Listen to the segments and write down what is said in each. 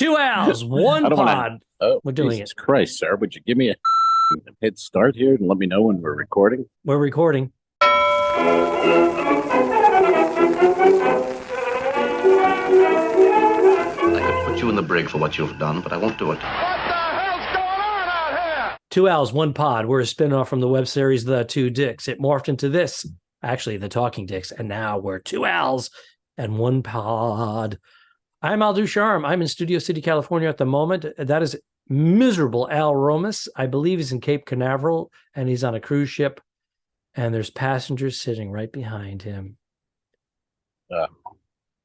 Two owls, I one don't want to. pod. Oh, We're doing it. Jesus Christ, sir. Would you give me a hit start here and let me know when we're recording? We're recording. I could put you in the brig for what you've done, but I won't do it. Two owls, one pod. We're a spinoff from the web series The Two Dicks. It morphed into this, actually, The Talking Dicks, and now we're two owls and one pod. I'm Al Ducharme. I'm in Studio City, California at the moment. That is miserable Al Romas. I believe he's in Cape Canaveral, and he's on a cruise ship, and there's passengers sitting right behind him.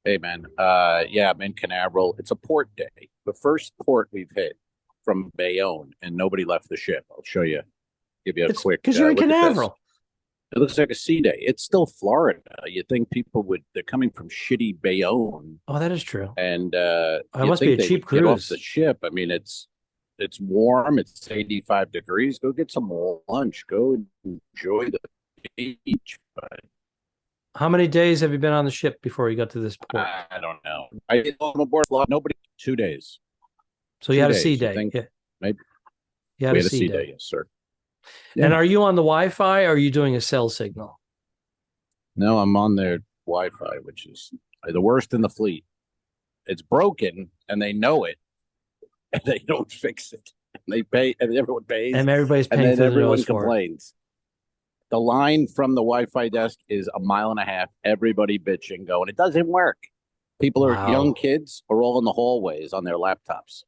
Hey, man. Yeah, I'm in Canaveral. It's a port day. The first port we've hit from Bayonne, and nobody left the ship. I'll show you. Give you a quick because you're in look at this. Canaveral. It looks like a sea day. It's still Florida. You think people would? They're coming from shitty Bayonne, Oh, that is true. and It you must be think a they cheap would get off cruise. the ship. I mean, it's warm. It's 85 degrees. Go get some lunch. Go enjoy the beach. But How many days have you been on the ship before you got to this port? I don't know. I didn't go on aboard. Nobody. 2 days. So you had a sea You day. think? Yeah. Maybe You had we a had a sea sea day. day, yes, sir. And Yeah. are you on the Wi-Fi or are you doing a cell signal? No, I'm on their Wi-Fi, which is the worst in the fleet. It's broken, and they know it, and they don't fix it. And they pay, and everyone pays, And everybody's and paying then through the everyone nose for it. complains. The line from the Wi-Fi desk is a mile and a half. Everybody bitching, going, it doesn't work. People are Wow. young kids are all in the hallways on their laptops.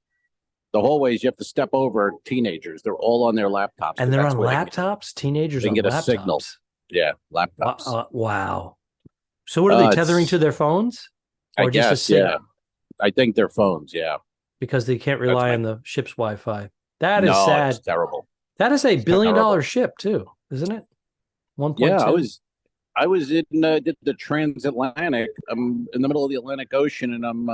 The hallways, you have to step over teenagers. They're all on their laptops. And they're That's on where laptops? Teenagers they on can get a signal. laptops. Yeah, laptops. Wow. So what are they tethering It's- to their phones? I Or just a guess, signal? yeah. I think they're phones, yeah. Because they can't That's rely my- on the ship's Wi-Fi. That is No, sad. it's terrible. That is a billion-dollar terrible. ship too, isn't it? 1.2. Yeah, I was in did the transatlantic. I'm in the middle of the Atlantic Ocean, and I'm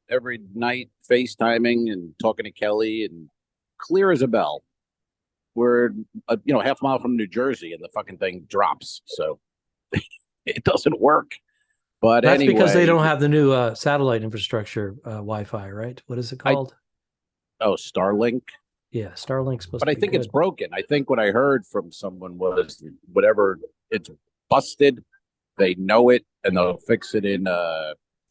every night FaceTiming and talking to Kelly, and clear as a bell. We're half a mile from New Jersey, and the fucking thing drops. So it doesn't work. But That's anyway, because they don't have the new satellite infrastructure Wi-Fi, right? What is it called? Starlink. Yeah, Starlink's supposed But to I be think good. it's broken. I think what I heard from someone was whatever it's busted, they know it, and they'll fix it in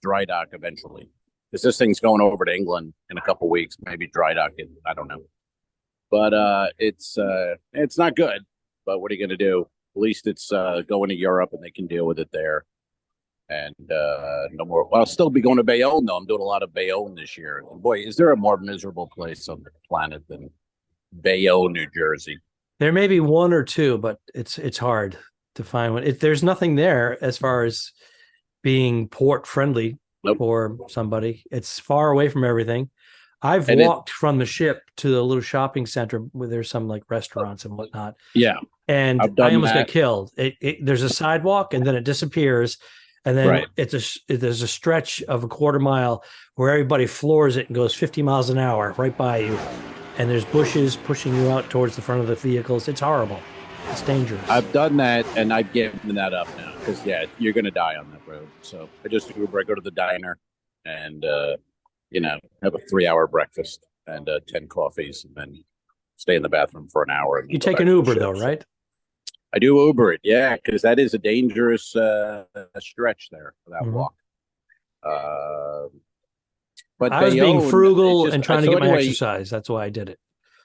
dry dock eventually. Because this thing's going over to England in a couple weeks, maybe dry dock it. I don't know. But it's not good. But what are you going to do? At least it's going to Europe, and they can deal with it there. And no more. Well, I'll still be going to Bayonne, though. I'm doing a lot of Bayonne this year. And boy, is there a more miserable place on the planet than Bayonne, New Jersey? There may be one or two, but it's hard to find one. There's nothing there as far as being port friendly for somebody. It's far away from everything. I've walked from the ship to the little shopping center where there's some like restaurants and whatnot. Yeah. And I almost got killed. There's a sidewalk and then it disappears. And then there's a stretch of a quarter mile where everybody floors it and goes 50 miles an hour right by you. And there's bushes pushing you out towards the front of the vehicles. It's horrible. It's dangerous. I've done that, and I've given that up now because, yeah, you're going to die on that road. So I just Uber. I go to the diner and, have a 3-hour breakfast and 10 coffees and then stay in the bathroom for an hour. And you take an Uber, though, right? I do Uber it, yeah, because that is a dangerous stretch there for that walk. But I was being frugal and trying to get my anyway, exercise. That's why I did it.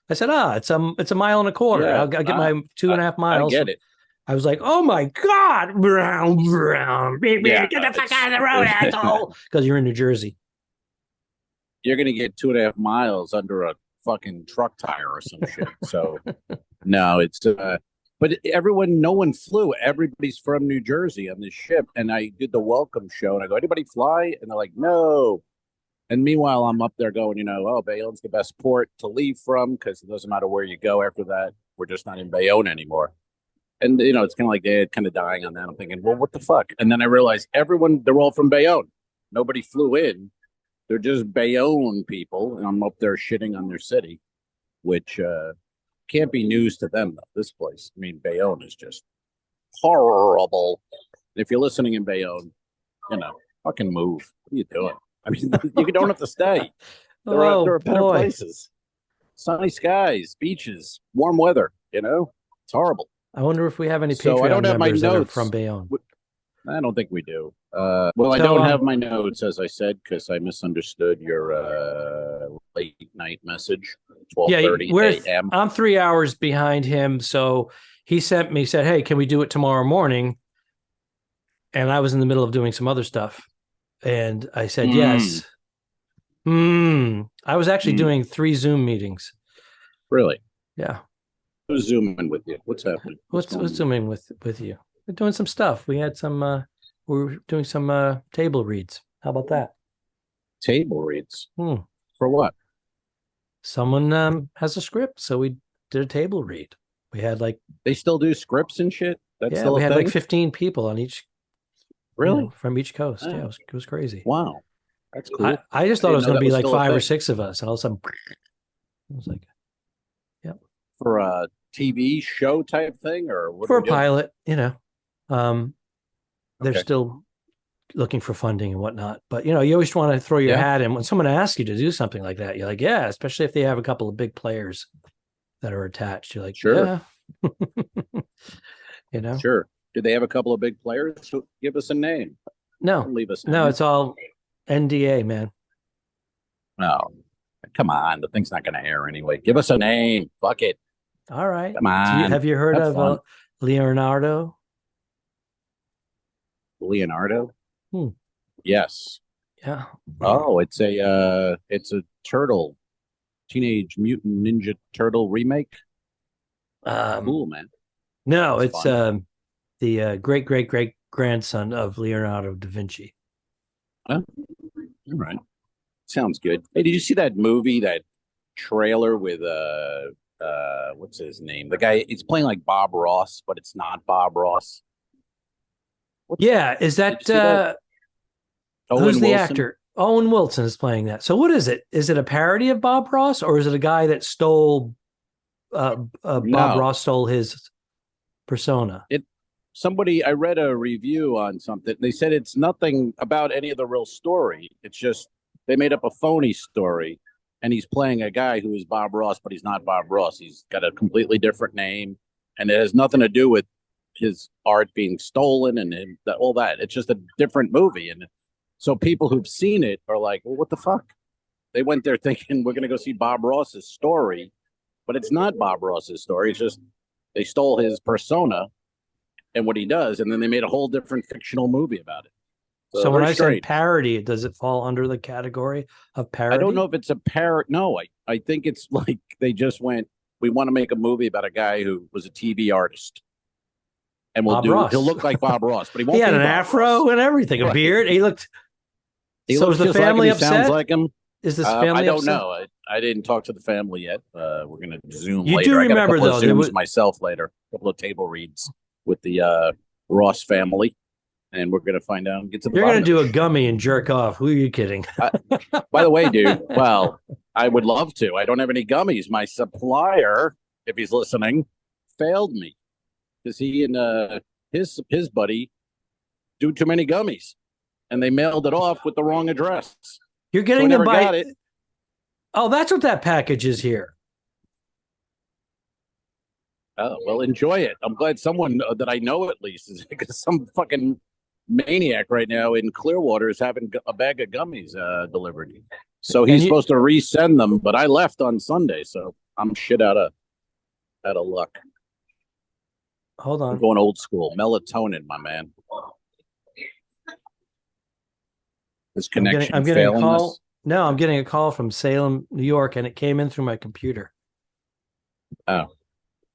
I said, it's a mile and a quarter. Yeah, I'll get my 2.5 miles. I get it. I was like, oh my God, get the fuck out of the road, asshole. Because you're in New Jersey. You're going to get 2.5 miles under a fucking truck tire or some shit. So, no, it's, but no one flew. Everybody's from New Jersey on this ship. And I did the welcome show and I go, anybody fly? And they're like, no. And meanwhile, I'm up there going, Bayonne's the best port to leave from because it doesn't matter where you go after that. We're just not in Bayonne anymore. And, it's kind of like they're kind of dying on that. I'm thinking, well, what the fuck? And then I realized they're all from Bayonne. Nobody flew in. They're just Bayonne people. And I'm up there shitting on their city, which can't be news to them, though, this place. I mean, Bayonne is just horrible. And if you're listening in Bayonne, fucking move. What are you doing? I mean, you don't have to stay. There are Oh better boy. places. Sunny skies, beaches, warm weather. It's horrible. I wonder if we have any So I Patreon don't have my members that are from notes. Bayonne. I don't think we do. Well, I So, don't have my notes, as I said, because I misunderstood your late night message, Yeah, 12:30 a.m. I'm 3 hours behind him. So he said, hey, can we do it tomorrow morning? And I was in the middle of doing some other stuff. And I said, yes. I was actually doing 3 Zoom meetings. Really? Yeah. Who's zooming with you? What's happening? What's zooming with you? We're doing some stuff. We had some, we're doing some table reads. How about that? Table reads? For what? Someone has a script. So we did a table read. We had they still do scripts and shit? That's still we had thing? 15 people on each. Really? From each coast. Oh. Yeah, it was crazy. Wow. That's cool. I just thought it was going to be 5 or 6 of us. And all of a sudden, I was like, yep. For a TV show type thing or what? For a pilot, they're still looking for funding and whatnot. But, you always want to throw your hat in. When someone asks you to do something like that, you're like, yeah, especially if they have a couple of big players that are attached. You're like, sure. Yeah. Sure. Do they have a couple of big players? So give us a name. No. Don't leave us. No, it's all NDA, man. No. Come on. The thing's not going to air anyway. Give us a name. Fuck it. All right. Come on. Have you heard of Leonardo? Leonardo? Yes. Yeah. Oh, it's a turtle, Teenage Mutant Ninja Turtle remake. Cool, man. No, it's the great grandson of Leonardo da Vinci. All right. Sounds good. Hey, did you see that movie, that trailer with what's his name? The guy, it's playing like Bob Ross, but it's not Bob Ross. Is that who's the actor? Owen Wilson is playing that. So what is it? Is it a parody of Bob Ross, or is it a guy that stole Bob Ross stole his persona? I read a review on something. They said it's nothing about any of the real story. It's just they made up a phony story, and he's playing a guy who is Bob Ross, but he's not Bob Ross. He's got a completely different name, and it has nothing to do with his art being stolen and all that. It's just a different movie. And so people who've seen it are like, well, what the fuck? They went there thinking we're going to go see Bob Ross's story, but it's not Bob Ross's story. It's just they stole his persona and what he does, and then they made a whole different fictional movie about it. So when I say parody, does it fall under the category of parody? I don't know if it's a parody. No, I think it's like they just went, we want to make a movie about a guy who was a TV artist. And he'll look like Bob Ross, but he won't. He had an Bob afro Ross. And everything, a beard. He looked. So is the family upset? Sounds like him. Is this family? I don't upset? know. I didn't talk to the family yet. We're going to Zoom you later. do remember, I got a couple though, of Zooms myself later. A couple of table reads with the Ross family, and we're going to find out. You're going to do a gummy and jerk off. Who are you kidding? By the way, dude. Well, I would love to. I don't have any gummies. My supplier, if he's listening, failed me because he and his buddy do too many gummies, and they mailed it off with the wrong address. You're getting them by. Got it. Oh, that's what that package is here. Oh, well, enjoy it. I'm glad someone that I know at least is, because some fucking maniac right now in Clearwater is having a bag of gummies delivered. So he's supposed to resend them, but I left on Sunday, so I'm shit out of luck. Hold on. I'm going old school. Melatonin, my man. This connection I'm getting failing a call. us? No, I'm getting a call from Salem, New York, and it came in through my computer. Oh.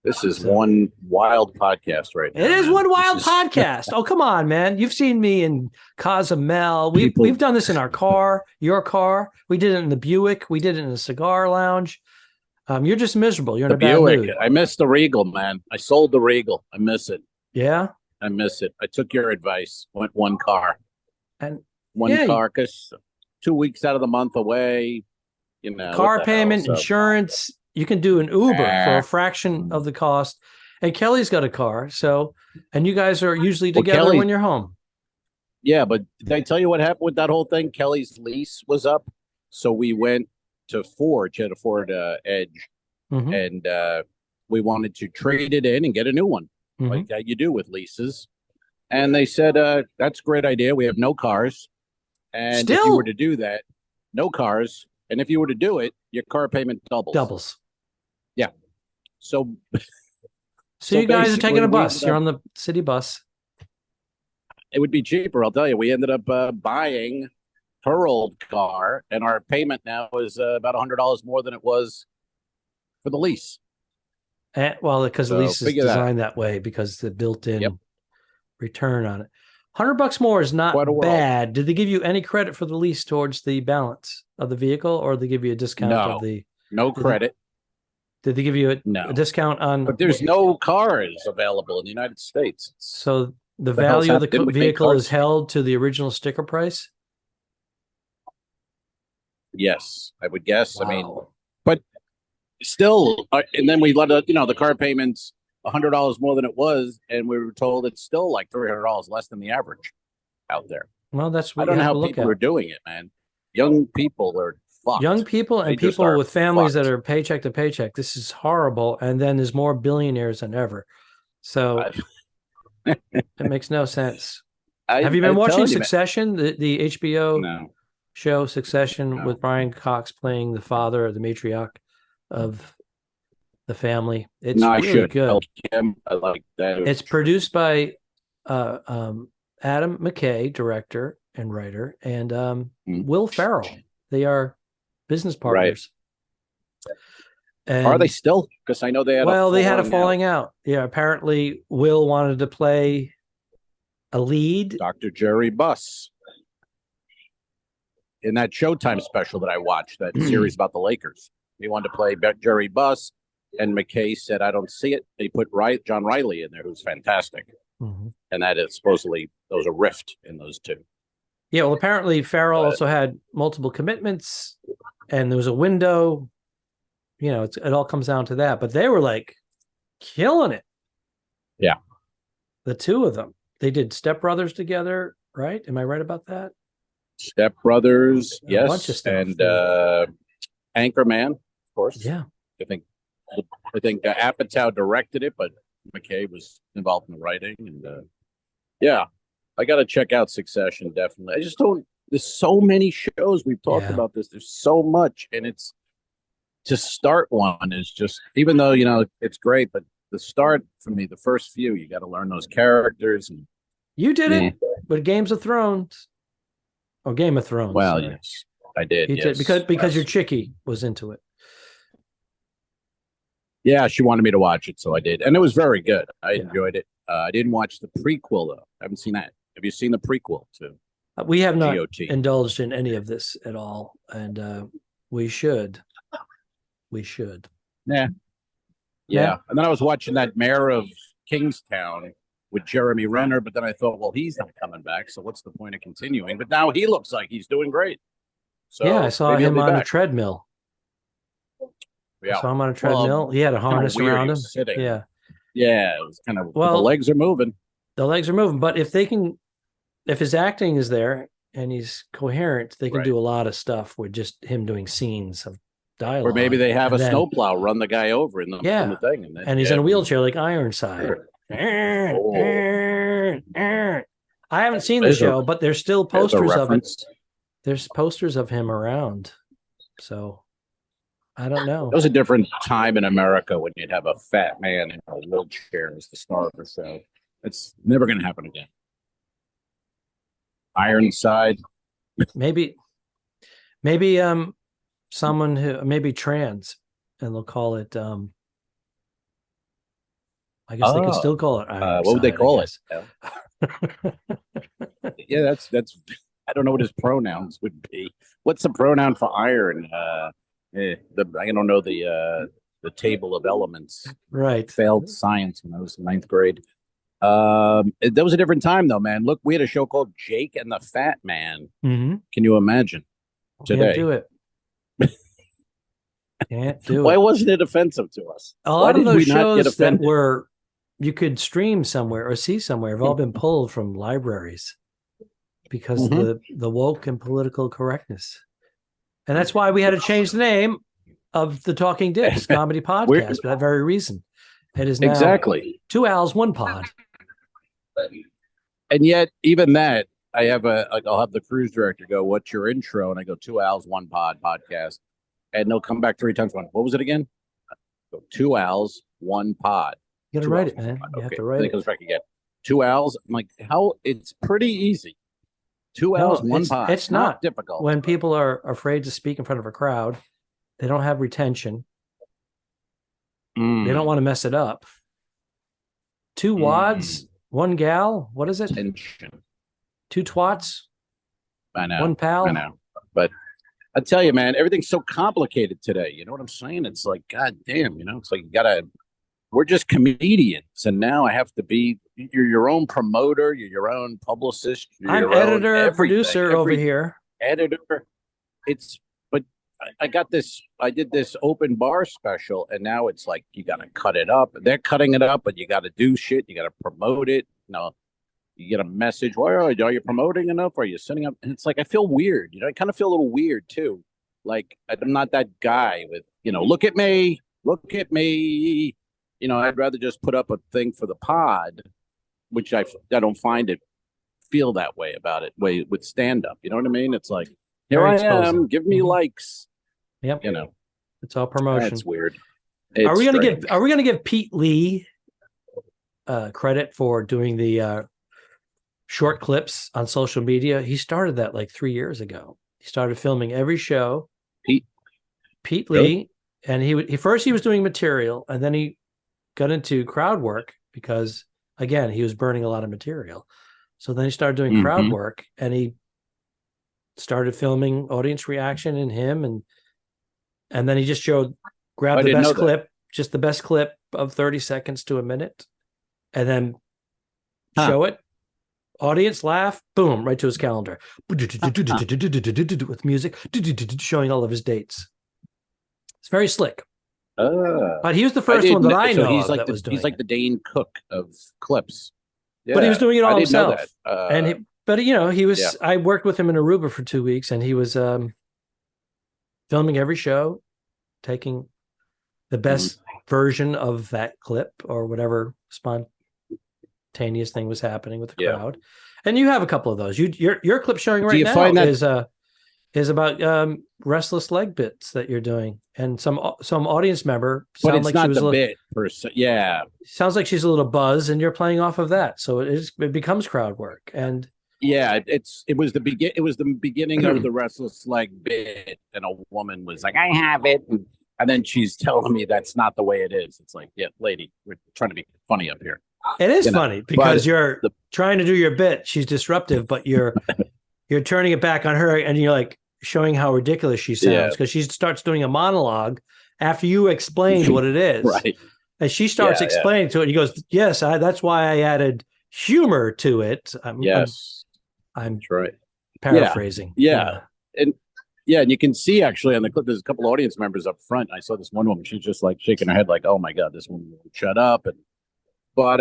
This is one wild podcast right now. It is one wild podcast. Oh, come on, man. You've seen me in Cozumel. We've done this in our car, your car. We did it in the Buick. We did it in the cigar lounge. You're just miserable. You're in a bad mood. I miss the Regal, man. I sold the Regal. I miss it. Yeah? I miss it. I took your advice. Went one car. And one car, because 2 weeks out of the month away, car payment, insurance. You can do an Uber for a fraction of the cost. And Kelly's got a car, and you guys are usually together when you're home. Yeah, but did I tell you what happened with that whole thing? Kelly's lease was up, so we went to Ford. She had a Ford Edge, and we wanted to trade it in and get a new one, like you do with leases. And they said, that's a great idea. We have no cars. And if you were to do that, no cars. And if you were to do it, your car payment doubles. Yeah. So you guys are taking a bus. You're on the city bus. It would be cheaper, I'll tell you. We ended up buying her old car, and our payment now is about $100 more than it was for the lease. Well, because the lease is designed that way because the built-in return on it. $100 more is not bad. Did they give you any credit for the lease towards the balance of the vehicle, or did they give you a discount of the? No credit. Did they give you a discount on? But there's no cars available in the United States. So the value of the vehicle is held to the original sticker price? Yes, I would guess. Wow. I mean, but still, and then we let the car payments $100 more than it was, and we were told it's still like $300 less than the average out there. Well, that's what I don't know how people are doing it, man. Young people are fucked. Young people and people with families that are paycheck to paycheck. This is horrible. And then there's more billionaires than ever. So it makes no sense. Have you been watching Succession, the HBO show Succession with Brian Cox playing the father or the matriarch of the family? It's really good. I like that. It's produced by Adam McKay, director and writer, and Will Ferrell. They are business partners. Right. And, are they still? Because I know they had they had a falling out. Yeah, apparently Will wanted to play a lead. Dr. Jerry Buss. In that Showtime special that I watched, that series about the Lakers. He wanted to play Jerry Buss, and McKay said, I don't see it. They put John Riley in there, who's fantastic. And that is supposedly, there was a rift in those two. Yeah, well, apparently Farrell also had multiple commitments, and there was a window. It all comes down to that. But they were like killing it. Yeah. The two of them. They did Step Brothers together, right? Am I right about that? Step Brothers, yes. A bunch of stuff. And Anchorman, of course. Yeah. I think Apatow directed it, but McKay was involved in the writing. And I got to check out Succession, definitely. I just don't, there's so many shows. We've talked about this. There's so much. And it's, to start one is just, even though, it's great, but the start for me, the first few, you got to learn those characters. And you did it with Games of Thrones. Or Game of Thrones. Well, yes, I did. Yes. Because your chickie was into it. Yeah, she wanted me to watch it, so I did. And it was very good. I enjoyed it. I didn't watch the prequel, though. I haven't seen that. Have you seen the prequel, too? We have not indulged in any of this at all. And we should. We should. Yeah. And then I was watching that Mayor of Kingstown with Jeremy Renner, but then I thought, well, he's not coming back, so what's the point of continuing? But now he looks like he's doing great. So I saw him on a treadmill. Yeah. I saw him on a treadmill. He had a harness around him. Sitting. Yeah. Yeah, it was kind of, the legs are moving. The legs are moving, but if his acting is there and he's coherent, they can do a lot of stuff with just him doing scenes of dialogue. Or maybe they have a snowplow run the guy over in the thing. And he's in a wheelchair like Ironside. Sure. I haven't seen the show, but there's still posters of it. There's posters of him around. So I don't know. It was a different time in America when you'd have a fat man in a wheelchair as the star of the show. It's never going to happen again. Ironside. Maybe someone who maybe trans, and they'll call it I guess they could still call it Ironside. What would they call it? Yeah, that's I don't know what his pronouns would be. What's the pronoun for iron? I don't know the table of elements. Right. Failed science when I was in 9th grade. That was a different time though, man. Look, we had a show called Jake and the Fat Man. Mm-hmm. Can you imagine? Today. Can't do it. Can't do it. Why wasn't it offensive to us? A lot of those shows that you could stream somewhere or see somewhere have all been pulled from libraries because of the woke and political correctness. And that's why we had to change the name of the Talking Dicks comedy podcast for that very reason. It is now exactly 2 Al's, 1 pod. And yet, even that, I'll have the cruise director go, "What's your intro?" And I go, 2 Al's, 1 pod podcast. And they'll come back 3 times. What was it again? Go, 2 Al's, 1 pod. You got to write it, man. You have to write then it. It comes back again. 2 Al's. I'm like, how? It's pretty easy. 2 Al's, 1 pod. It's not difficult. When people are afraid to speak in front of a crowd, they don't have retention. They don't want to mess it up. 2 wads, 1 gal. What is it? Tension. 2 twats. I know. 1 pal. I know. But I tell you, man, everything's so complicated today. You know what I'm saying? It's like, God damn, it's like we're just comedians. And now I have to be, you're your own promoter. You're your own publicist. I'm editor, producer over here. Editor. But I did this open bar special, and now it's like, you got to cut it up. They're cutting it up, but you got to do shit. You got to promote it. You get a message. Well, are you promoting enough? Are you sending up? And it's like, I feel weird. I kind of feel a little weird too. Like, I'm not that guy with, look at me. I'd rather just put up a thing for the pod, which I don't feel that way about it with stand up. You know what I mean? It's like, here I am, give me likes. Yep. It's all promotion. That's weird. Are we going to give Pete Lee credit for doing the short clips on social media? He started that like 3 years ago. He started filming every show. Pete Lee, and he was doing material, and then he got into crowd work because, again, he was burning a lot of material. So then he started doing crowd work, and he started filming audience reaction in him, and then he just grabbed the best clip, just the best clip of 30 seconds to a minute, and then show it. Audience laugh, boom, right to his calendar with music, showing all of his dates. It's very slick. But he was the first one that I know he's like was doing. He's like the Dane Cook of clips. Yeah, but he was doing it all himself. And he was. Yeah. I worked with him in Aruba for 2 weeks, and he was filming every show, taking the best version of that clip or whatever spontaneous thing was happening with the crowd. And you have a couple of those. Your clip showing right now is about restless leg bits that you're doing, and some audience member. But it's like not the bit per se. Yeah, sounds like she's a little buzzed, and you're playing off of that, so it becomes crowd work. And it was the beginning of the restless leg bit, and a woman was like, "I have it," and then she's telling me that's not the way it is. It's like, yeah, lady, we're trying to be funny up here. It is funny because you're trying to do your bit. She's disruptive, but you're turning it back on her, and you're like showing how ridiculous she sounds because she starts doing a monologue after you explained what it is. Right. And she starts explaining to it. And he goes, yes, that's why I added humor to it. I'm right. Paraphrasing. Yeah. And you can see actually on the clip, there's a couple of audience members up front. I saw this one woman, she's just like shaking her head like, oh my God, this woman won't shut up. But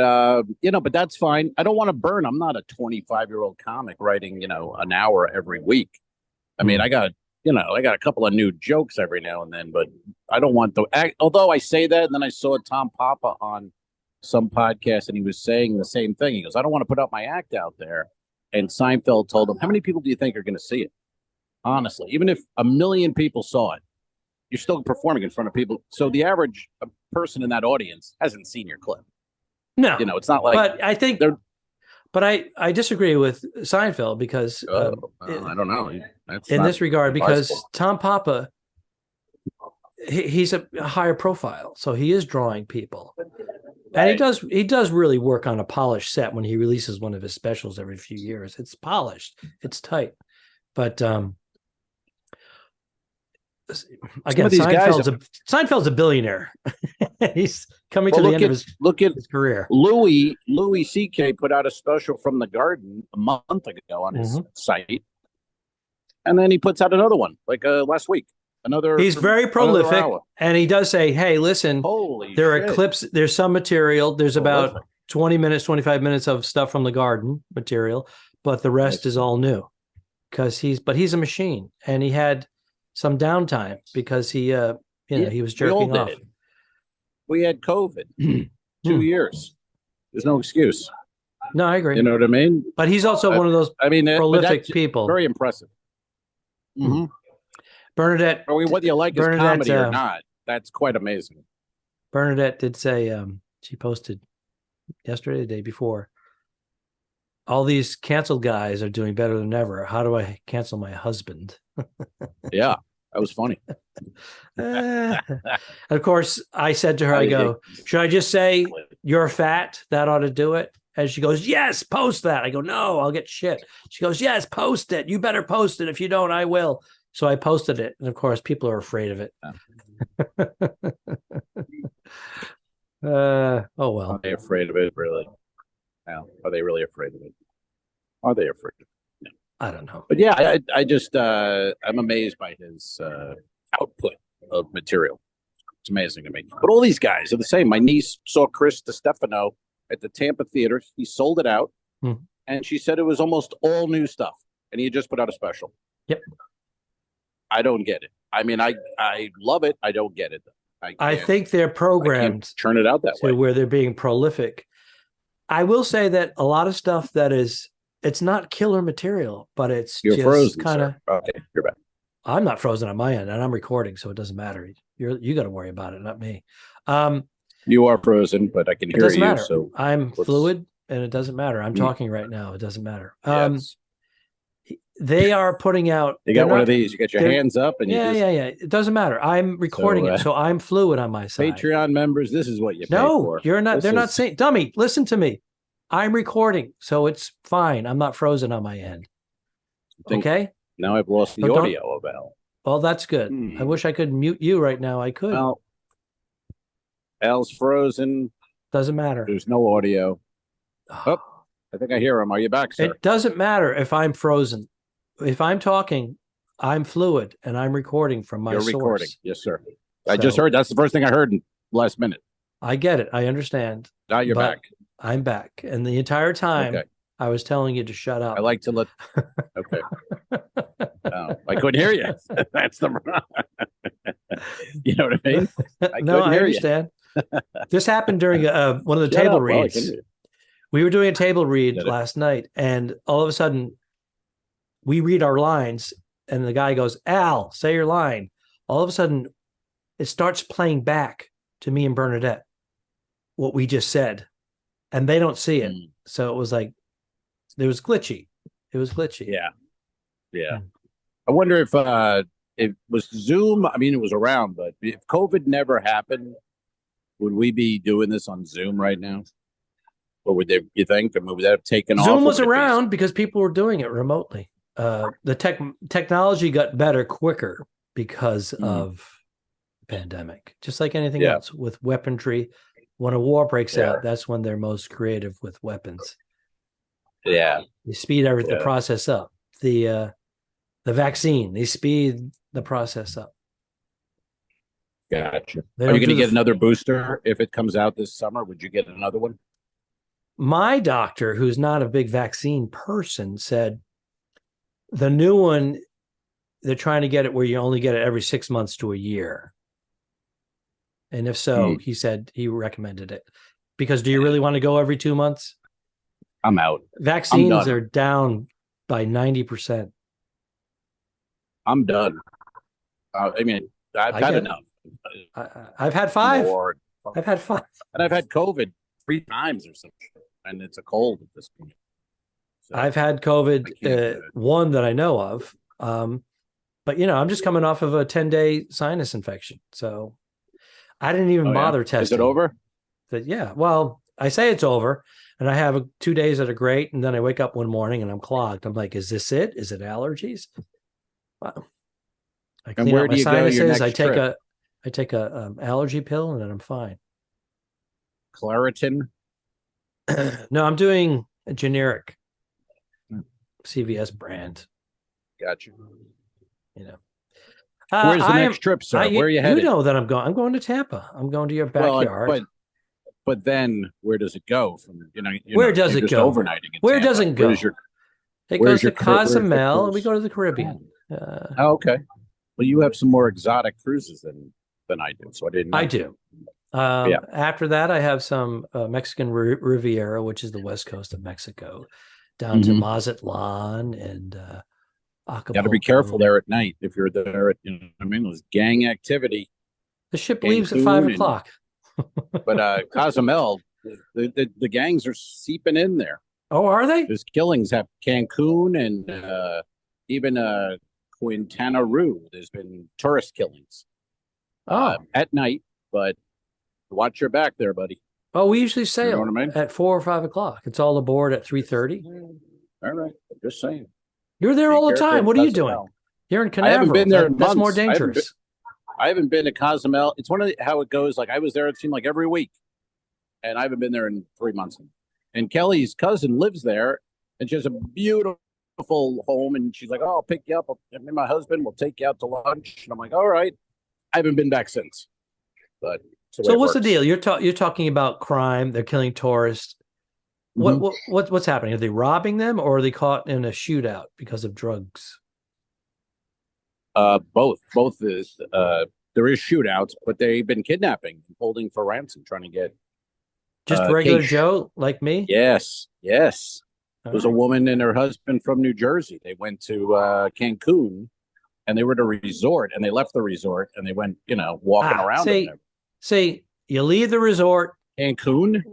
that's fine. I don't want to burn. I'm not a 25-year-old comic writing, an hour every week. I mean, I got a couple of new jokes every now and then, but I don't want although I say that, and then I saw Tom Papa on some podcast, and he was saying the same thing. He goes, I don't want to put up my act out there. And Seinfeld told him, how many people do you think are going to see it? Honestly, even if 1 million people saw it, you're still performing in front of people. So the average person in that audience hasn't seen your clip. No, it's not like. But I think they're. But I disagree with Seinfeld because I don't know. In this regard, because Tom Papa, he's a higher profile, so he is drawing people, and he does really work on a polished set when he releases one of his specials every few years. It's polished, it's tight, but again, Seinfeld's a billionaire. He's coming to the end of his career. Louis C.K. put out a special from the Garden a month ago on his site, and then he puts out another one like last week. He's very prolific, and he does say, "Hey, listen, there are clips. There's some material. There's about 20 minutes, 25 minutes of stuff from the Garden material, but the rest is all new because he's a machine." And he had some downtime because he he was We all jerking off. did. We had COVID 2 years. There's no excuse. No, I agree. You know what I mean? But he's also one of those I mean, prolific people. Very impressive. Mm-hmm. Bernadette. I mean, whether you like his comedy or not, that's quite amazing. Bernadette did say she posted yesterday, the day before, all these canceled guys are doing better than ever. How do I cancel my husband? Yeah, that was funny. Of course, I said to her, I go, should I just say you're fat? That ought to do it. And she goes, yes, post that. I go, no, I'll get shit. She goes, yes, post it. You better post it. If you don't, I will. So I posted it. And of course, people are afraid of it. Oh, well. Are they afraid of it, really? Now, are they really afraid of it? Are they afraid of it? No. I don't know. But yeah, I just, I'm amazed by his output of material. It's amazing to me. But all these guys are the same. My niece saw Chris DiStefano at the Tampa Theater. He sold it out. And she said it was almost all new stuff. And he had just put out a special. Yep. I don't get it. I mean, I love it. I don't get it. I think they're programmed turn it out that way where they're being prolific. I will say that a lot of stuff that is, it's not killer material, but it's just kind of. Okay, you're back. I'm not frozen on my end, and I'm recording, so it doesn't matter. You got to worry about it, not me. You are frozen, but I can hear you. Doesn't matter. So I'm fluid, and it doesn't matter. I'm talking right now. It doesn't matter. Yes. They are putting out. You got one of these. You got your hands up, and yeah. It doesn't matter. I'm recording it, so I'm fluid on my side. Patreon members, this is what you pay for. No, you're not. They're not saying, dummy. Listen to me. I'm recording, so it's fine. I'm not frozen on my end. Okay. Now I've lost the audio of Al. Well, that's good. I wish I could mute you right now. I could. Well, Al's frozen. Doesn't matter. There's no audio. Oh, I think I hear him. Are you back, sir? It doesn't matter if I'm frozen. If I'm talking, I'm fluid and I'm recording from my source. You're recording. Yes, sir. I just heard. That's the first thing I heard in the last minute. I get it. I understand. Now you're back. I'm back. And the entire time I was telling you to shut up. I like to let. Okay. No, I couldn't hear you. That's the. You know what I mean? I understand. This happened during one of the table reads. We were doing a table read last night, and all of a sudden, we read our lines, and the guy goes, "Al, say your line." All of a sudden, it starts playing back to me and Bernadette what we just said, and they don't see it. So it was like, it was glitchy. It was glitchy. Yeah. I wonder if it was Zoom. I mean, it was around, but if COVID never happened, would we be doing this on Zoom right now? Or would they, you think? Or would that have taken off? Zoom was around because people were doing it remotely. The technology got better quicker because of the pandemic, just like anything else with weaponry. When a war breaks out, that's when they're most creative with weapons. Yeah. They speed the process up. The vaccine, they speed the process up. Gotcha. Are you going to get another booster if it comes out this summer? Would you get another one? My doctor, who's not a big vaccine person, said the new one, they're trying to get it where you only get it every 6 months to a year. And if so, he said he recommended it. Because do you really want to go every 2 months? I'm out. Vaccines are down by 90%. I'm done. I mean, I've had enough. I've had 5. Lord. I've had 5. And I've had COVID 3 times or something. And it's a cold at this point. So I've had COVID, one that I know of. But, I'm just coming off of a 10-day sinus infection. So I didn't even bother testing. Is it over? Well, I say it's over. And I have 2 days that are great. And then I wake up one morning and I'm clogged. I'm like, is this it? Is it allergies? Wow. I clean out my sinuses. I take a allergy pill and then I'm fine. Claritin? No, I'm doing a generic CVS brand. Gotcha. Where's the next trip, sir? Where are you headed? You know that I'm going. I'm going to Tampa. I'm going to your backyard. But then where does it go from? Where does it go? Overnighting. Where does it go? It goes to Cozumel, and we go to the Caribbean. Okay. Well, you have some more exotic cruises than I do, so I didn't know. I do. After that, I have some Mexican Riviera, which is the west coast of Mexico, down to Mazatlan and Acapulco. Got to be careful there at night if you're there. There's gang activity. The ship leaves at 5 o'clock. But Cozumel, the gangs are seeping in there. Oh, are they? There's killings at Cancun and even Quintana Roo. There's been tourist killings at night, but watch your back there, buddy. Oh, we usually sail You know what I mean? at 4 or 5 o'clock. It's all aboard at 3:30. All right, just saying. You're there all the time. What are you doing? You're in Canaveral. I haven't been there in That's months. more dangerous. I haven't been to Cozumel. It's one of how it goes. Like I was there, it seemed like every week, and I haven't been there in 3 months. And Kelly's cousin lives there, and she has a beautiful home. And she's like, "Oh, I'll pick you up. Me and my husband will take you out to lunch." And I'm like, "All right." I haven't been back since. But so what's the deal? You're talking about crime. They're killing tourists. What's happening? Are they robbing them, or are they caught in a shootout because of drugs? Both is there is shootouts, but they've been kidnapping and holding for ransom, trying to get just regular Joe like me. Yes. There was a woman and her husband from New Jersey. They went to Cancun, and they were at a resort, and they left the resort, and they went, walking around. Say you leave the resort, Cancun.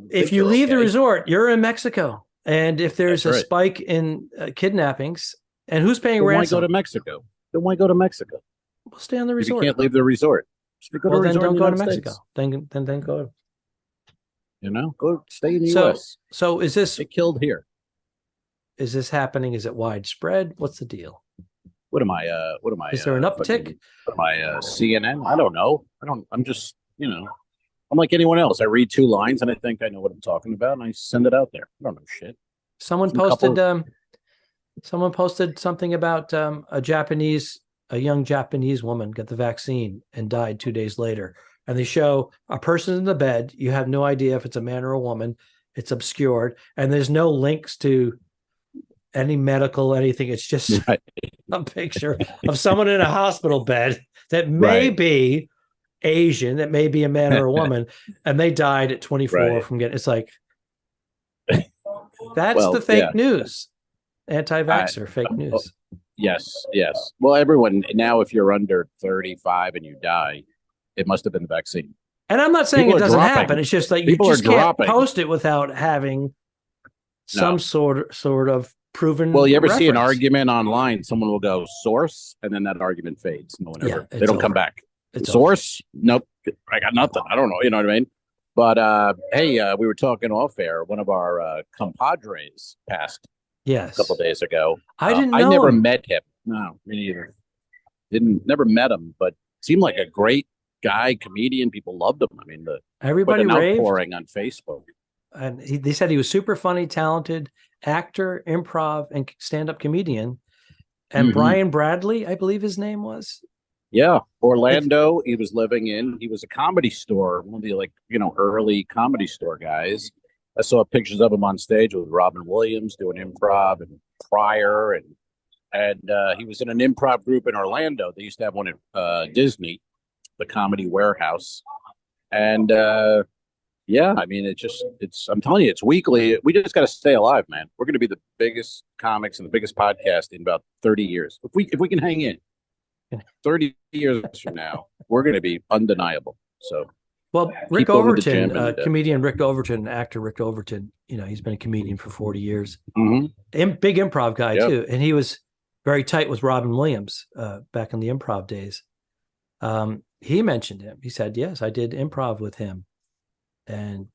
If you leave the resort, you're in Mexico, and if there's a spike in kidnappings, and who's paying ransom? Why go to Mexico? Then why go to Mexico? We'll stay on the resort. If you can't leave the resort. Then don't go to Mexico. Then go. Go stay in the U.S. So is this get killed here? Is this happening? Is it widespread? What's the deal? What am I? Is there an uptick? Am I CNN? I don't know. I'm just I'm like anyone else. I read 2 lines and I think I know what I'm talking about, and I send it out there. I don't know shit. Someone posted something about a young Japanese woman got the vaccine and died 2 days later. And they show a person in the bed. You have no idea if it's a man or a woman. It's obscured, and there's no links to any medical anything. It's just a picture of someone in a hospital bed that may be Asian, that may be a man or a woman, and they died at 24 from getting. It's like that's the fake news, anti-vaxxer fake news. Yes. Well, everyone now, if you're under 35 and you die, it must have been the vaccine. And I'm not saying it doesn't happen. It's just like you just can't post it without having some sort of proven. Well, you ever reference. see an argument online? Someone will go source, and then that argument fades. No one ever. They don't come back. Source? Nope. I got nothing. I don't know. You know what I mean? But hey, we were talking off air. One of our compadres passed. Yes. A couple of days ago. I didn't know. I never met him. No, me neither. Never met him, but seemed like a great guy, comedian. People loved him. I mean, everybody raved. Outpouring on Facebook. And they said he was super funny, talented actor, improv, and stand-up comedian. And Brian Bradley, I believe his name was. Yeah, Orlando. He was living in. He was a comedy store, one of the early comedy store guys. I saw pictures of him on stage with Robin Williams doing improv and Pryor, and he was in an improv group in Orlando. They used to have one at Disney, the Comedy Warehouse, and I mean, it's. I'm telling you, it's weekly. We just got to stay alive, man. We're going to be the biggest comics and the biggest podcast in about 30 years. If we can hang in, 30 years from now, we're going to be undeniable. So. Well, Rick Overton, comedian Rick Overton, actor Rick Overton, he's been a comedian for 40 years. Big improv guy, too. And he was very tight with Robin Williams back in the improv days. He mentioned him. He said, yes, I did improv with him. And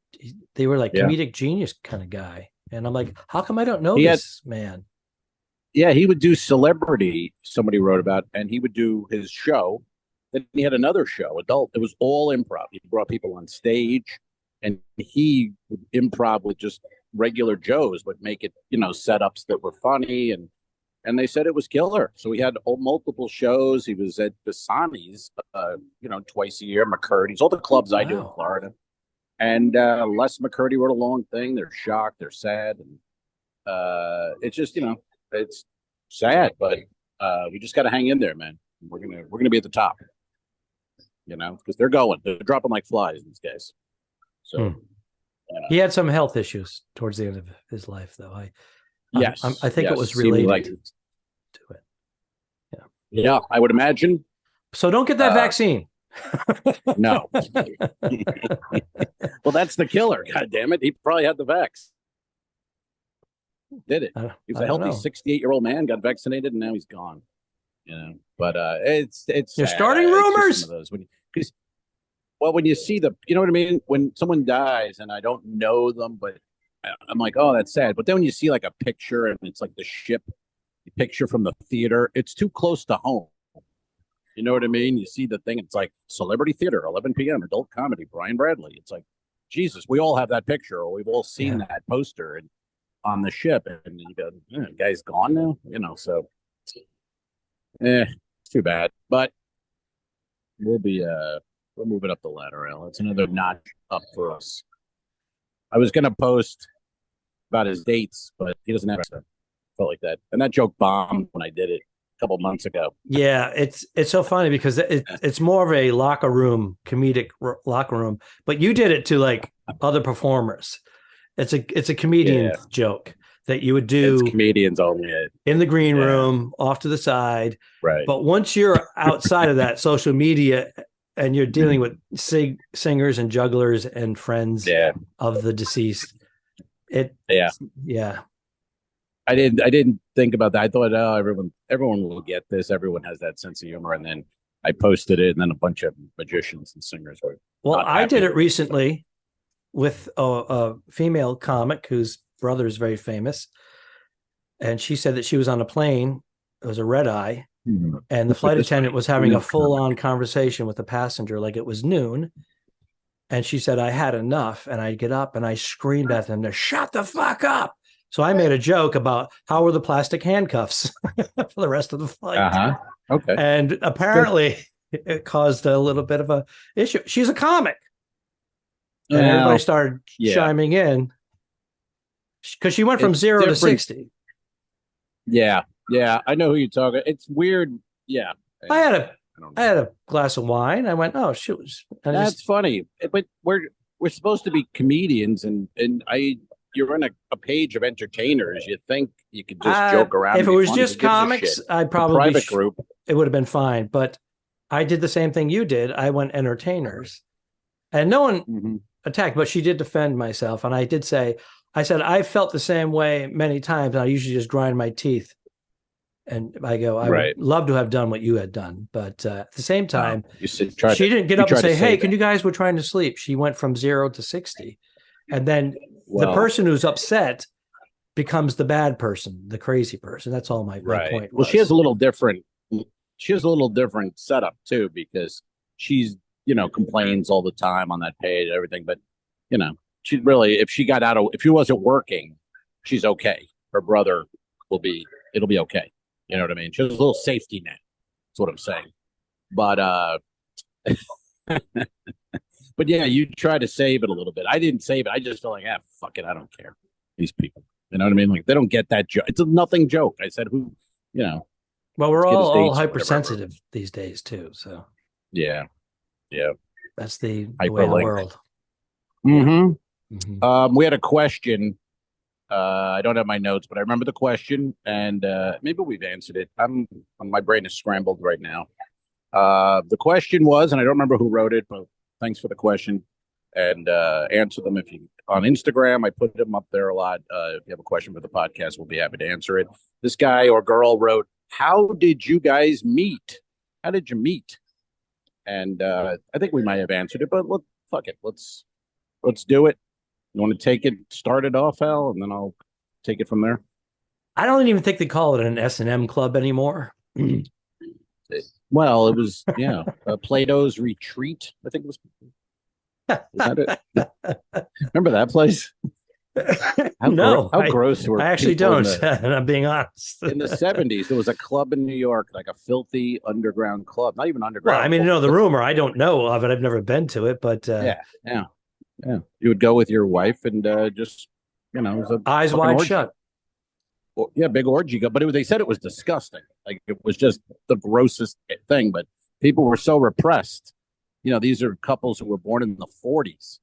they were like comedic genius kind of guy. And I'm like, how come I don't know this man? Yeah, he would do Celebrity, somebody wrote about, and he would do his show. Then he had another show, adult. It was all improv. He brought people on stage, and he would improv with just regular Joes, but make it, setups that were funny, and they said it was killer. So he had multiple shows. He was at Bassani's, twice a year. McCurdy's, all the clubs I do in Florida, and Les McCurdy wrote a long thing. They're shocked, they're sad, and it's just, it's sad, but We just got to hang in there, man. We're gonna be at the top, because they're dropping like flies, these guys. So he had some health issues towards the end of his life, though. I think it was related to it. Yeah, I would imagine. So don't get that vaccine. No. Well, that's the killer. God damn it. He probably had the vax. Did it. He was a healthy 68-year-old man, got vaccinated, and now he's gone. But it's you're sad. starting rumors. When you see you know what I mean? When someone dies and I don't know them, but I'm like, oh, that's sad. But then when you see like a picture and it's like the picture from the theater, it's too close to home. You know what I mean? You see the thing, it's like Celebrity Theater, 11 p.m., adult comedy, Brian Bradley. It's like, Jesus, we all have that picture, or we've all seen that poster on the ship, and you go, the guy's gone now, so it's too bad. But we're moving up the ladder, Al. It's another notch up for us. I was gonna post about his dates, but he doesn't have to. Felt like that, and that joke bombed when I did it a couple months ago. Yeah, it's so funny because it's more of a comedic locker room, but you did it to like other performers. It's a comedian joke that you would do. It's comedians only in the green room, off to the side. Right. But once you're outside of that social media and you're dealing with singers and jugglers and friends of the deceased, I didn't think about that. I thought, everyone will get this. Everyone has that sense of humor. And then I posted it, and then a bunch of magicians and singers were. Well, I did it recently with a female comic whose brother is very famous. And she said that she was on a plane. It was a red eye. Mm-hmm. And the flight attendant was having a full-on conversation with the passenger like it was noon. And she said, I had enough. And I get up and I screamed at them to shut the fuck up. So I made a joke about how were the plastic handcuffs for the rest of the flight. Okay. And apparently it caused a little bit of a issue. She's a comic. And everybody started chiming in because she went from 0 to 60. Yeah. Yeah. I know who you're talking. It's weird. Yeah. I had a glass of wine. I went, oh, shoot. That's funny. But we're supposed to be comedians, and you're on a page of entertainers. You think you could just joke around. If it was just comics, I'd probably private group. It would have been fine. But I did the same thing you did. I went entertainers, and no one attacked. But she did defend myself, and I did say, I said I felt the same way many times. And I usually just grind my teeth, and I go, I would love to have done what you had done, but at the same time, she didn't get up and say, "Hey, can you guys? We're trying to sleep." She went from 0 to 60. And then the person who's upset becomes the bad person, the crazy person. That's all my point. Well, she has a little different setup too, because she's, complains all the time on that page and everything. But, she really, if she wasn't working, she's okay. Her brother it'll be okay. You know what I mean? She has a little safety net. That's what I'm saying. But, but yeah, you try to save it a little bit. I didn't save it. I just felt like, fuck it. I don't care. These people. You know what I mean? Like, they don't get that joke. It's a nothing joke. I said, Well, we're all hypersensitive these days, too. So, yeah. That's the way of the world. We had a question. I don't have my notes, but I remember the question, and maybe we've answered it. My brain is scrambled right now. The question was, and I don't remember who wrote it, but thanks for the question, and answer them if you on Instagram. I put them up there a lot. If you have a question for the podcast, we'll be happy to answer it. This guy or girl wrote, "How did you guys meet? How did you meet?" And I think we might have answered it, but fuck it. Let's do it. You want to start it off, Al, and then I'll take it from there. I don't even think they call it an S&M club anymore. Well, it was, Plato's Retreat, I think it was. Is that it? Remember that place? How gross were I actually don't, and I'm being honest. In the 70s, there was a club in New York, like a filthy underground club. Not even underground. Well, I mean, the rumor. I don't know of it. I've never been to it, but yeah. You would go with your wife and just, it was eyes wide shut. big orgy go. But they said it was disgusting. Like it was just the grossest thing. But people were so repressed. These are couples who were born in the 40s,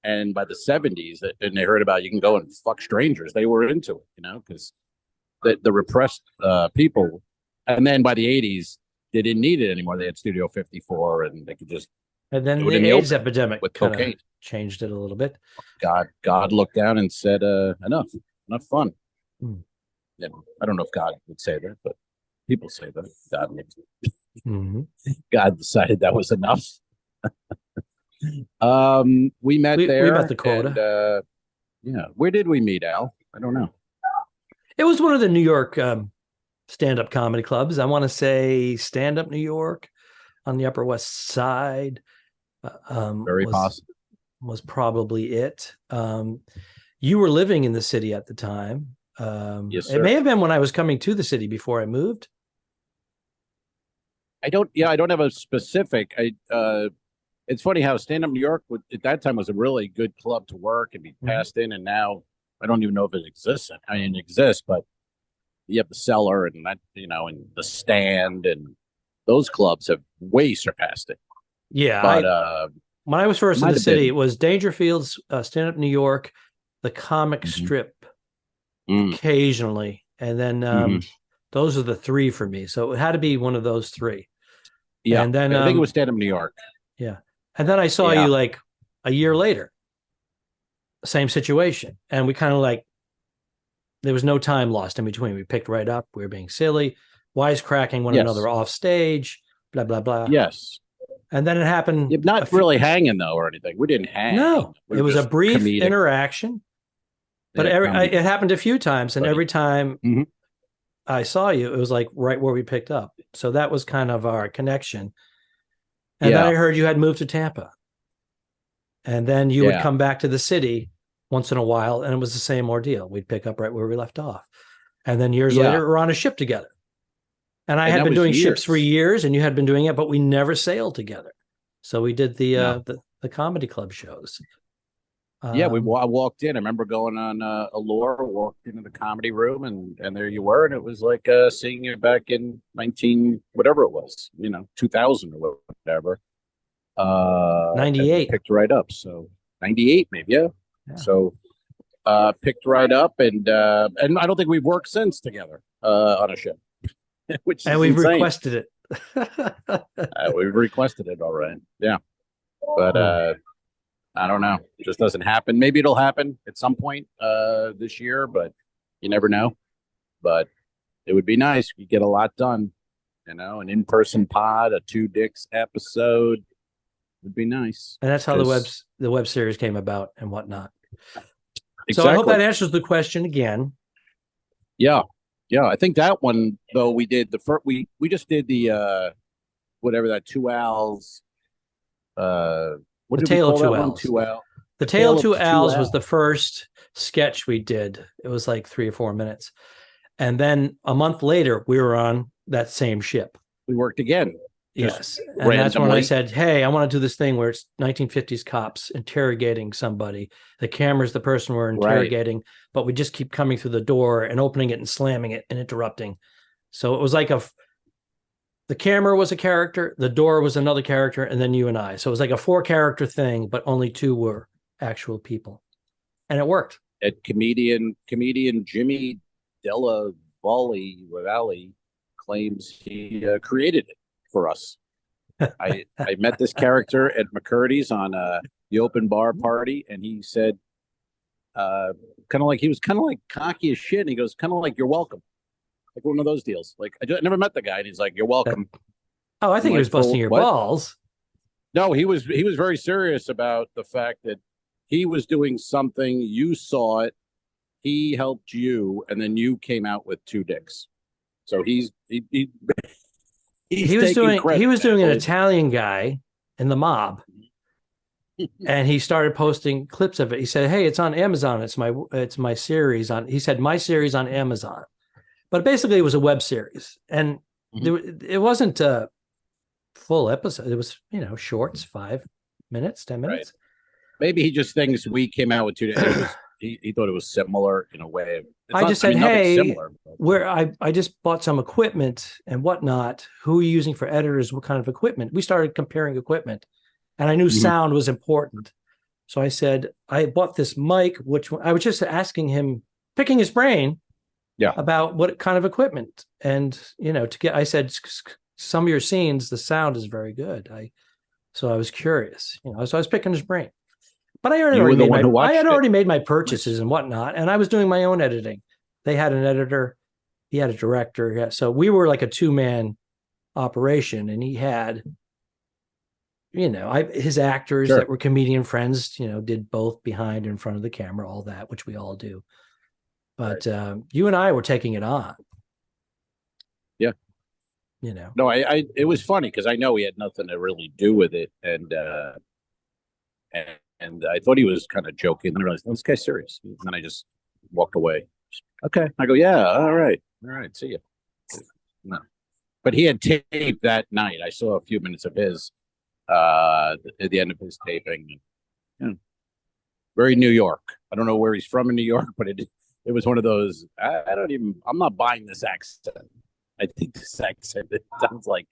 and by the 70s, and they heard about you can go and fuck strangers. They were into it, because the repressed people. And then by the 80s, they didn't need it anymore. They had Studio 54, and they could just. And then the AIDS epidemic with cocaine changed it a little bit. God looked down and said, enough fun. Hmm. I don't know if God would say that, but people say that. God makes it. Mm-hmm. God decided that was enough. We met there. We met the quota. And, where did we meet, Al? I don't know. It was one of the New York stand-up comedy clubs. I want to say Stand Up New York on the Upper West Side. Very possible. Was probably it. You were living in the city at the time. Yes, sir. It may have been when I was coming to the city before I moved. I don't have a specific. It's funny how Stand Up New York at that time was a really good club to work and be passed in, and now I don't even know if it exists. I mean, it exists, but you have the Cellar and that, and the Stand, and those clubs have way surpassed it. Yeah, but when I was first in the city, it was Dangerfield's Stand Up New York, the Comic Strip, occasionally, and then those are the three for me. So it had to be one of those three. Yeah, and then I think it was Stand Up New York. Yeah, and then I saw you like a year later. Same situation, and we kind of there was no time lost in between. We picked right up. We were being silly, wisecracking one another off stage, blah blah blah. Yes. And then it happened. Not really hanging though, or anything. We didn't hang. No, it was a brief interaction. But it happened a few times, and every time I saw you, it was like right where we picked up. So that was kind of our connection. And then I heard you had moved to Tampa. And then you would come back to the city once in a while, and it was the same ordeal. We'd pick up right where we left off. And then years later, we're on a ship together. And I had been doing ships for years, and you had been doing it, but we never sailed together. So we did the comedy club shows. I walked in. I remember going on Allure, walked into the comedy room, and there you were, and it was like seeing you back in whatever it was, 2000 or whatever. 98. Picked right up. So 98 maybe, yeah. So picked right up, and I don't think we've worked since together on a ship. Which is we've insane. requested it. We've requested it, all right. Yeah. But I don't know. It just doesn't happen. Maybe it'll happen at some point this year, but you never know. But it would be nice. We get a lot done. An in-person pod, a 2 Dicks episode would be nice. And that's how the web series came about and whatnot. Exactly. So I hope that answers the question again. Yeah. Yeah, I think that one though we did the first. We just did the whatever that 2 Ls. The Tale of 2 Ls. The Tale of 2 Ls was the first sketch we did. It was like 3 or 4 minutes, and then a month later we were on that same ship. We worked again. Yes, and that's when I said, "Hey, I want to do this thing where it's 1950s cops interrogating somebody. The camera's the person we're interrogating, but we just keep coming through the door and opening it and slamming it and interrupting." So it was like the camera was a character, the door was another character, and then you and I. So it was like a 4-character thing, but only 2 were actual people, and it worked. At comedian Jimmy Della Valle claims he created it for us. I met this character at McCurdy's on the open bar party, and he said, he was kind of like cocky as shit, and he goes, kind of like, "You're welcome," like one of those deals. Like I never met the guy, and he's like, "You're welcome." I think he was busting your balls. No, he was very serious about the fact that he was doing something, you saw it, he helped you, and then you came out with 2 dicks. So he was doing an Italian guy in the mob, and he started posting clips of it. He said, "Hey, it's on Amazon. It's my series on." He said, "My series on Amazon," but basically it was a web series, and it wasn't a full episode. It was shorts, 5 minutes, 10 minutes. Right. Maybe he just thinks we came out with 2 dicks. he thought it was similar in a way. I just said, nothing hey, similar, but, where I just bought some equipment and whatnot. Who are you using for editors? What kind of equipment? We started comparing equipment, and I knew sound was important. So I said, I bought this mic, which I was just asking him, picking his brain about what kind of equipment. And, I said, some of your scenes, the sound is very good. So I was curious, so I was picking his brain. But I had already made my purchases and whatnot, and I was doing my own editing. They had an editor, he had a director. Yeah. So we were like a 2-man operation, and he had his actors that were comedian friends, did both behind and in front of the camera, all that, which we all do. But you and I were taking it on. Yeah. No, it was funny because I know he had nothing to really do with it. And I thought he was kind of joking. Then I realized, this guy's serious. And then I just walked away. Okay. I go, yeah, all right. See you. No. But he had taped that night. I saw a few minutes of his at the end of his taping. Very New York. I don't know where he's from in New York, but it was one of those, I'm not buying this accent. I think this accent, it sounds like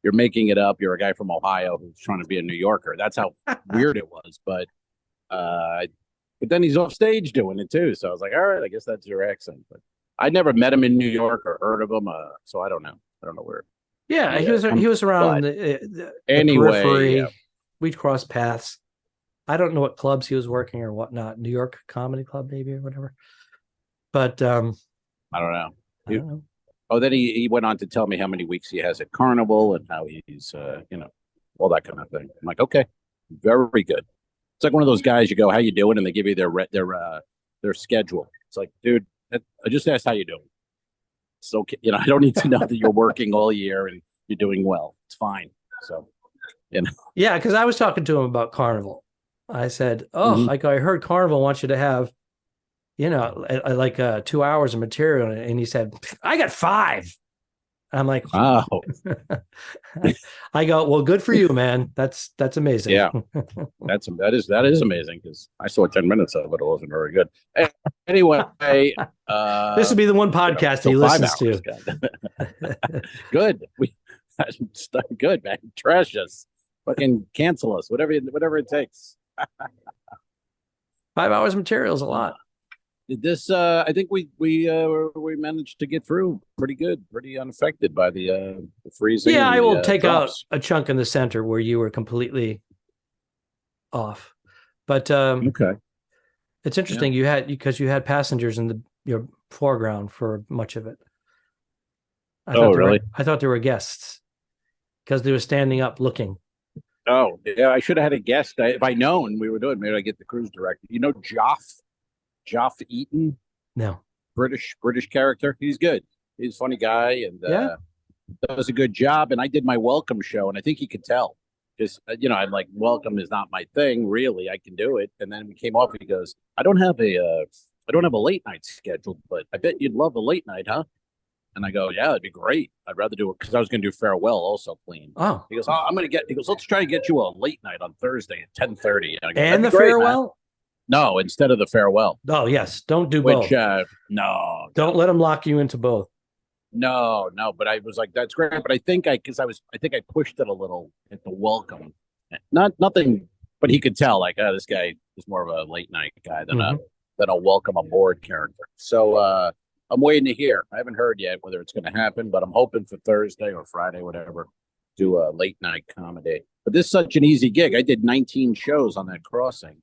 you're making it up. You're a guy from Ohio who's trying to be a New Yorker. That's how weird it was. But then he's off stage doing it too. So I was like, all right, I guess that's your accent. But I never met him in New York or heard of him. So I don't know. I don't know where. Yeah, he was around the periphery. Yeah. We'd cross paths. I don't know what clubs he was working or whatnot. New York Comedy Club, maybe, or whatever. But I don't know. I don't know. Oh, then he went on to tell me how many weeks he has at Carnival and how he's, all that kind of thing. I'm like, okay, very good. It's like one of those guys you go, how you doing? And they give you their schedule. It's like, dude, I just asked how you doing. So, I don't need to know that you're working all year and you're doing well. It's fine. So, Yeah, because I was talking to him about Carnival. I said, I heard Carnival wants you to have, like 2 hours of material. And he said, I got 5. I'm like, wow. I go, well, good for you, man. That's amazing. Yeah, that is amazing because I saw 10 minutes of it. It wasn't very good. Anyway, this would be the one podcast he listens to. Good. Good, man. Trash us. Fucking cancel us. Whatever it takes. 5 hours of material is a lot. This, I think we managed to get through pretty good, pretty unaffected by the freezing. Yeah, I will take out a chunk in the center where you were completely off. But okay, it's interesting. Yeah. You had passengers in your foreground for much of it. Really? I thought there were guests because they were standing up looking. Oh, yeah. I should have had a guest. If I'd known we were doing, maybe I get the cruise director. Joff Eaton? No. British character. He's good. He's a funny guy and does a good job. And I did my welcome show, and I think he could tell. Because, I'm like, welcome is not my thing, really. I can do it. And then we came off, he goes, I don't have a late night scheduled, but I bet you'd love a late night, huh? And I go, yeah, it'd be great. I'd rather do it because I was going to do Farewell also clean. Oh. He goes, let's try to get you a late night on Thursday at 10:30. And the Farewell? Man. No, instead of the Farewell. Oh, yes. Don't do both. No. Don't let them lock you into both. No. But I was like, that's great. But I think I pushed it a little at the welcome. Nothing, but he could tell like, this guy is more of a late night guy than a welcome aboard character. So I'm waiting to hear. I haven't heard yet whether it's going to happen, but I'm hoping for Thursday or Friday, whatever, do a late night comedy. But this is such an easy gig. I did 19 shows on that crossing.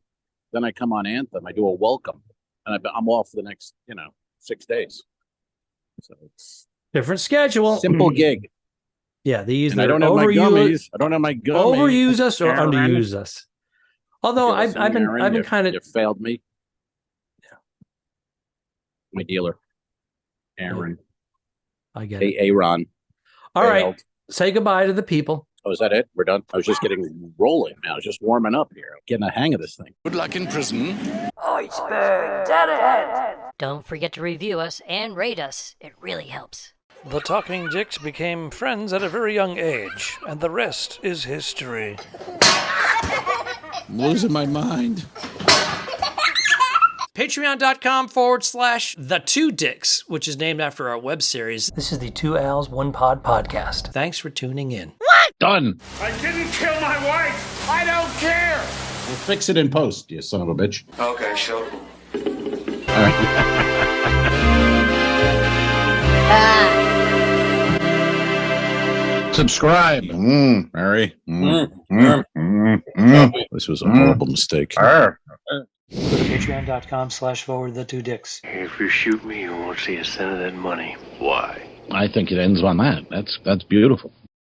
Then I come on Anthem. I do a welcome, and I'm off for the next, 6 days. So it's different schedule. Simple gig. Yeah, these. I don't have my gummies. I don't have my gummies. Overuse us or underuse us. Although I've been kind of. You failed me. Yeah. My dealer, Aaron. I get it. Aaron. All right. Say goodbye to the people. Oh, is that it? We're done? I was just getting rolling now. I was just warming up here. Getting a hang of this thing. Good luck in prison. Iceberg dead ahead. Don't forget to review us and rate us. It really helps. The Talking Dicks became friends at a very young age, and the rest is history. I'm losing my mind. Patreon.com/The Two Dicks, which is named after our web series. This is the Two Owls, One Pod podcast. Thanks for tuning in. Done. I didn't kill my wife! I don't care! We'll fix it in post, you son of a bitch. Okay, sure. All right. Subscribe. Mary. This was a horrible mistake. Go to patreon.com/The Two Dicks. If you shoot me, you won't see a cent of that money. Why? I think it ends on that. That's beautiful.